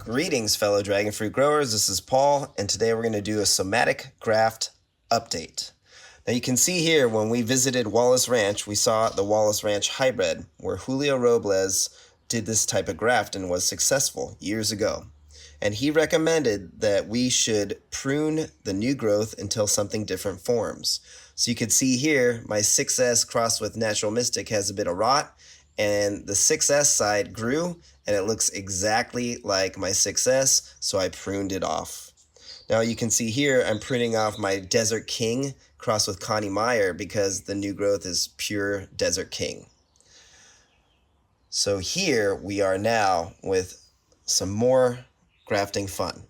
Greetings, fellow dragon fruit growers. This is Paul, and today we're going to do a somatic graft update. Now you can see here when we visited Wallace Ranch, we saw the Wallace Ranch hybrid where Julio Robles did this type of graft and was successful years ago. And he recommended that we should prune the new growth until something different forms. So you can see here, my 6S crossed with Natural Mystic has a bit of rot, and the 6S side grew, and it looks exactly like my 6S, so I pruned it off. Now you can see here, I'm pruning off my Desert King crossed with Connie Meyer because the new growth is pure Desert King. So here we are now with some more grafting fun.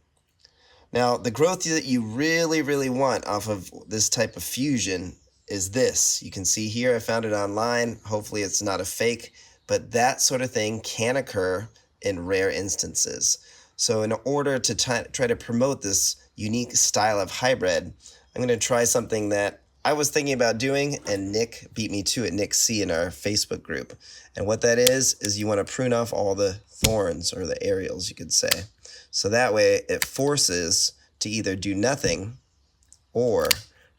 Now, the growth that you really want off of this type of fusion is this. You can see here, I found it online. Hopefully it's not a fake, but that sort of thing can occur in rare instances. So in order to try to promote this unique style of hybrid, I'm going to try something that I was thinking about doing, and Nick beat me to it, Nick C, in our Facebook group. And what that is you want to prune off all the thorns, or the aerials, you could say. So that way it forces to either do nothing or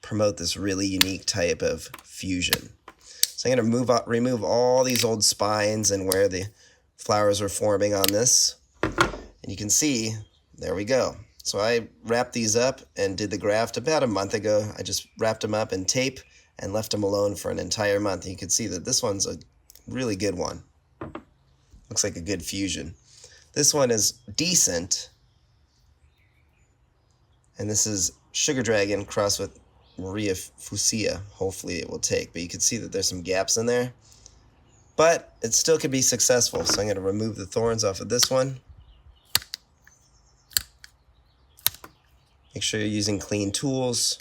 promote this really unique type of fusion. So I'm going to remove all these old spines and where the flowers were forming on this. And you can see, there we go. So I wrapped these up and did the graft about a month ago. I just wrapped them up in tape and left them alone for an entire month. And you can see that this one's a really good one. Looks like a good fusion. This one is decent. And this is Sugar Dragon crossed with Maria Fusia. Hopefully it will take. But you can see that there's some gaps in there. But it still could be successful. So I'm going to remove the thorns off of this one. Make sure you're using clean tools.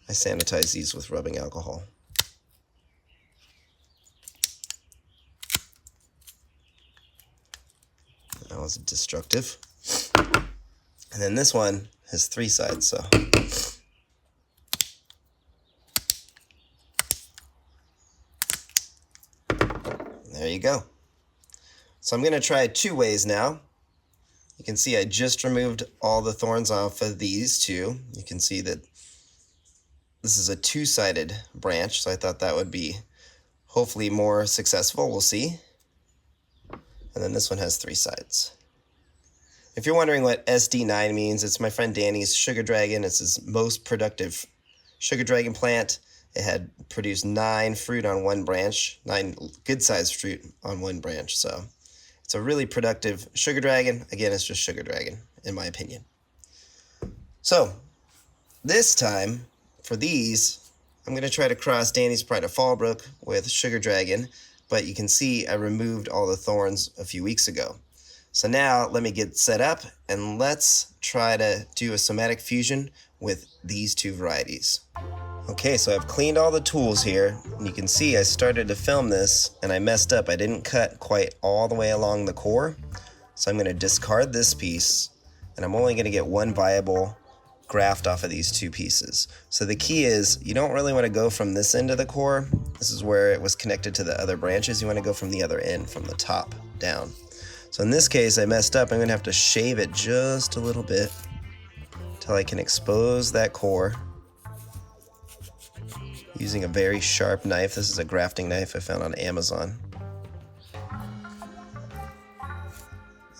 I sanitize these with rubbing alcohol. That was destructive. And then this one has 3 sides, so. There you go. So I'm going to try 2 ways now. You can see I just removed all the thorns off of these 2. You can see that this is a 2-sided branch, so I thought that would be hopefully more successful. We'll see. And then this one has 3 sides. If you're wondering what SD9 means, it's my friend Danny's Sugar Dragon. It's his most productive Sugar Dragon plant. It had produced 9 fruit on one branch, 9 good-sized fruit on one branch. So it's a really productive Sugar Dragon. Again, it's just Sugar Dragon, in my opinion. So this time, for these, I'm going to try to cross Danny's Pride of Fallbrook with Sugar Dragon. But you can see I removed all the thorns a few weeks ago. So now let me get set up and let's try to do a somatic fusion with these 2 varieties. Okay, so I've cleaned all the tools here, and you can see I started to film this and I messed up. I didn't cut quite all the way along the core. So I'm going to discard this piece, and I'm only going to get 1 viable graft off of these 2 pieces. So the key is you don't really want to go from this end of the core. This is where it was connected to the other branches. You want to go from the other end, from the top down. So in this case, I messed up. I'm going to have to shave it just a little bit until I can expose that core using a very sharp knife. This is a grafting knife I found on Amazon.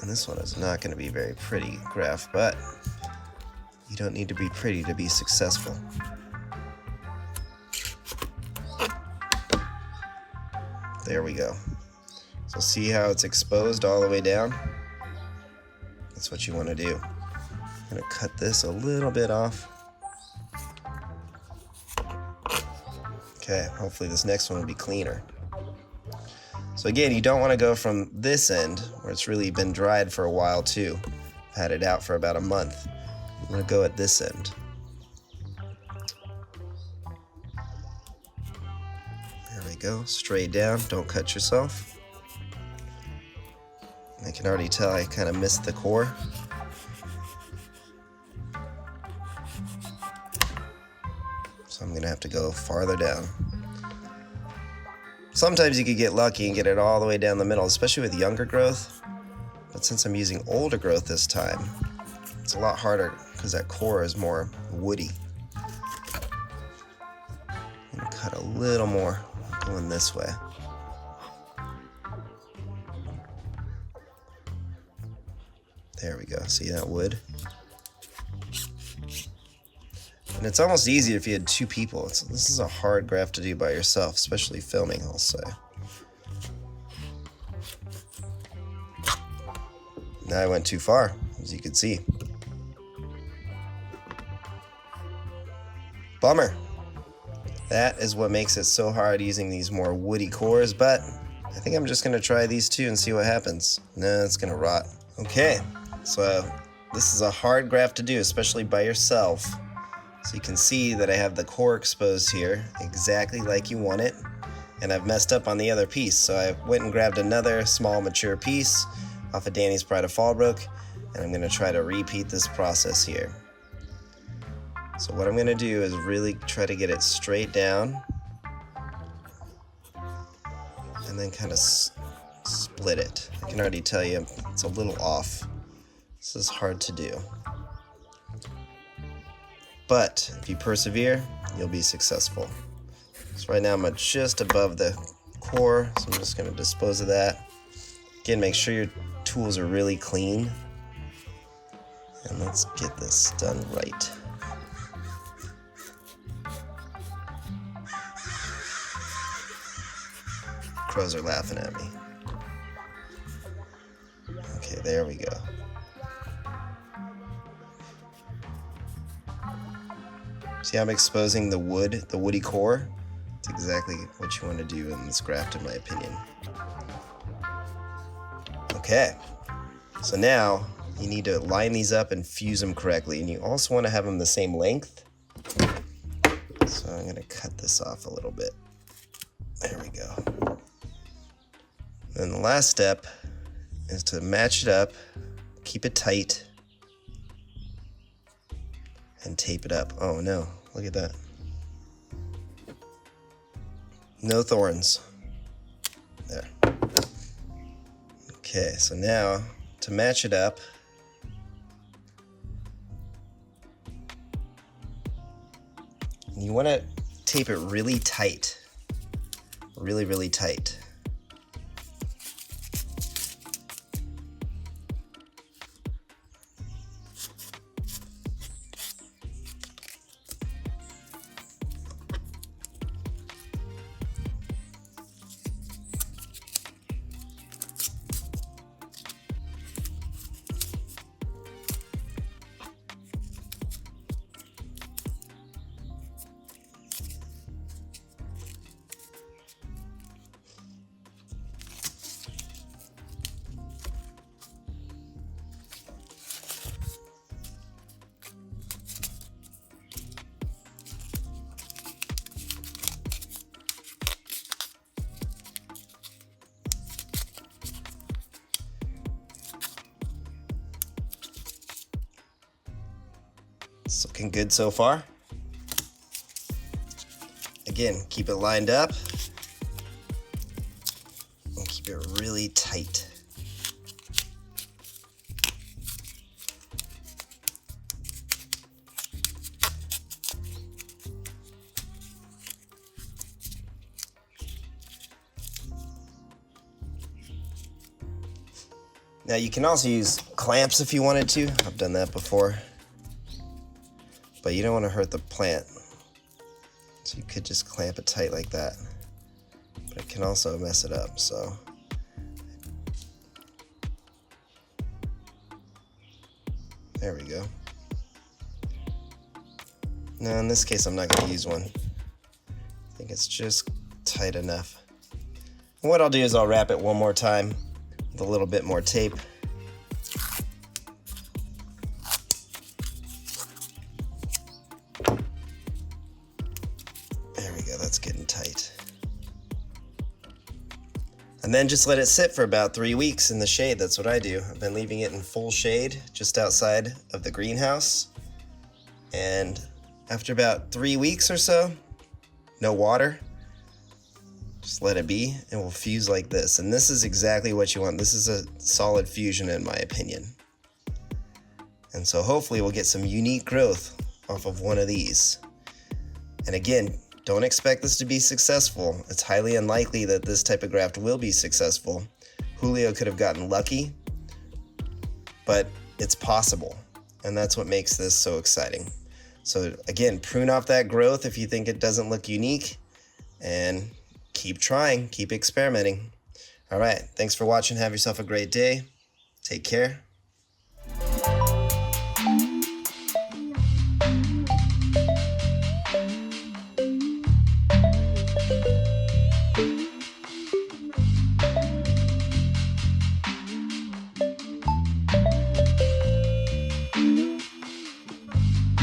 And this one is not going to be very pretty graft, but you don't need to be pretty to be successful. There we go. So see how it's exposed all the way down? That's what you want to do. I'm going to cut this a little bit off. Okay, hopefully this next one will be cleaner. So again, you don't want to go from this end, where it's really been dried for a while too. I've had it out for about a month. I'm going to go at this end. There we go, straight down, don't cut yourself. I can already tell I kind of missed the core. So I'm going to have to go farther down. Sometimes you could get lucky and get it all the way down the middle, especially with younger growth. But since I'm using older growth this time, it's a lot harder because that core is more woody. I'm gonna cut a little more going this way. There we go. See that wood? And it's almost easier if you had two people. This is a hard graft to do by yourself, especially filming, I'll say. Now I went too far, as you can see. Bummer. That is what makes it so hard using these more woody cores, but I think I'm just gonna try these two and see what happens. No, it's gonna rot. Okay, so this is a hard graft to do, especially by yourself. So you can see that I have the core exposed here, exactly like you want it, and I've messed up on the other piece. So I went and grabbed another small mature piece off of Danny's Pride of Fallbrook, and I'm gonna try to repeat this process here. So what I'm gonna do is really try to get it straight down, and then kind of split it. I can already tell you it's a little off. This is hard to do. But if you persevere, you'll be successful. So right now I'm just above the core, so I'm just gonna dispose of that. Again, make sure your tools are really clean. And let's get this done right. Crows are laughing at me. Okay, there we go. See how I'm exposing the wood, the woody core? It's exactly what you want to do in this graft, in my opinion. Okay, so now you need to line these up and fuse them correctly, and you also want to have them the same length. So I'm going to cut this off a little bit. There we go. Then the last step is to match it up, keep it tight, and tape it up. Oh no, look at that. No thorns. There. Okay, so now to match it up, you want to tape it really tight. Really, really tight. It's looking good so far. Again, keep it lined up and keep it really tight. Now you can also use clamps if you wanted to. I've done that before. But you don't want to hurt the plant. So you could just clamp it tight like that. But it can also mess it up, so. There we go. Now in this case I'm not going to use one. I think it's just tight enough. And what I'll do is I'll wrap it one more time with a little bit more tape. That's getting tight. And then just let it sit for about 3 weeks in the shade. That's what I do. I've been leaving it in full shade just outside of the greenhouse. And after about 3 weeks or so, no water, Just let it be, and we'll fuse like this. And this is exactly what you want. This is a solid fusion in my opinion. And so hopefully we'll get some unique growth off of one of these. And again, don't expect this to be successful. It's highly unlikely that this type of graft will be successful. Julio could have gotten lucky, but it's possible. And that's what makes this so exciting. So again, prune off that growth if you think it doesn't look unique, and keep trying, keep experimenting. All right, thanks for watching. Have yourself a great day. Take care.